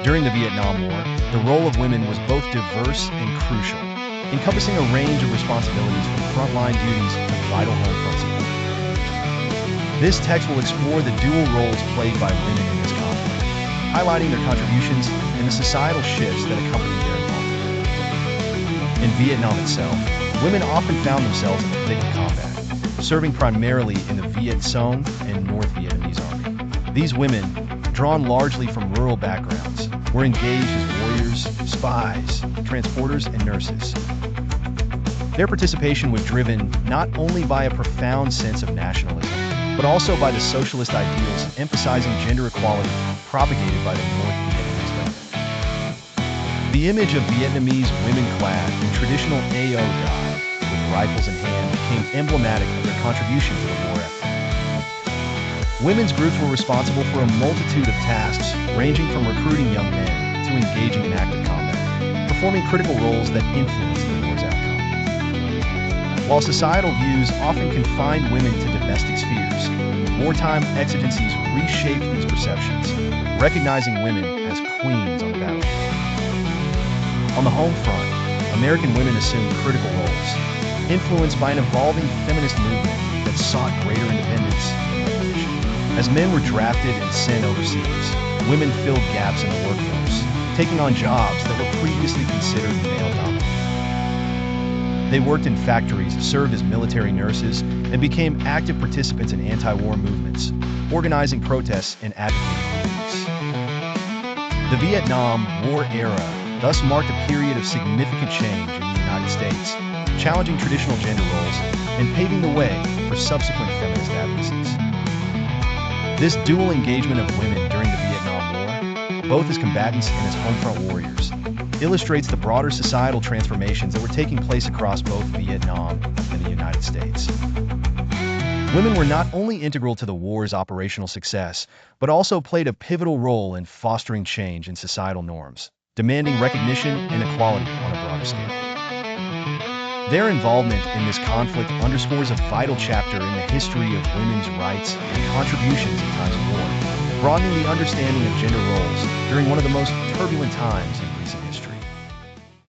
During the Vietnam War, the role of women was both diverse and crucial, encompassing a range of responsibilities from frontline duties to vital home front support. This text will explore the dual roles played by women in this conflict, highlighting their contributions and the societal shifts that accompany their involvement. In Vietnam itself, women often found themselves in the thick of combat, serving primarily in the Viet Cong and North Vietnamese Army. These women, drawn largely from rural backgrounds, were engaged as warriors, spies, transporters, and nurses. Their participation was driven not only by a profound sense of nationalism, but also by the socialist ideals emphasizing gender equality propagated by the North Vietnamese government. The image of Vietnamese women clad in traditional AO dye, with rifles in hand, became emblematic of their contribution to the war effort. Women's groups were responsible for a multitude of tasks, ranging from recruiting young men to engaging in active combat, performing critical roles that influenced the war's outcome. While societal views often confined women to domestic spheres, wartime exigencies reshaped these perceptions, recognizing women as queens on the battlefield. On the home front, American women assumed critical roles, influenced by an evolving feminist movement that sought greater independence and recognition. As men were drafted and sent overseas, women filled gaps in the workforce, taking on jobs that were previously considered male-dominated. They worked in factories, served as military nurses, and became active participants in anti-war movements, organizing protests and advocating for peace. The Vietnam War era thus marked a period of significant change in the United States, challenging traditional gender roles and paving the way for subsequent feminist advocacies. This dual engagement of women during the Vietnam War, both as combatants and as home-front warriors, illustrates the broader societal transformations that were taking place across both Vietnam and the United States. Women were not only integral to the war's operational success, but also played a pivotal role in fostering change in societal norms, demanding recognition and equality on a broader scale. Their involvement in this conflict underscores a vital chapter in the history of women's rights and contributions in times of war, broadening the understanding of gender roles during one of the most turbulent times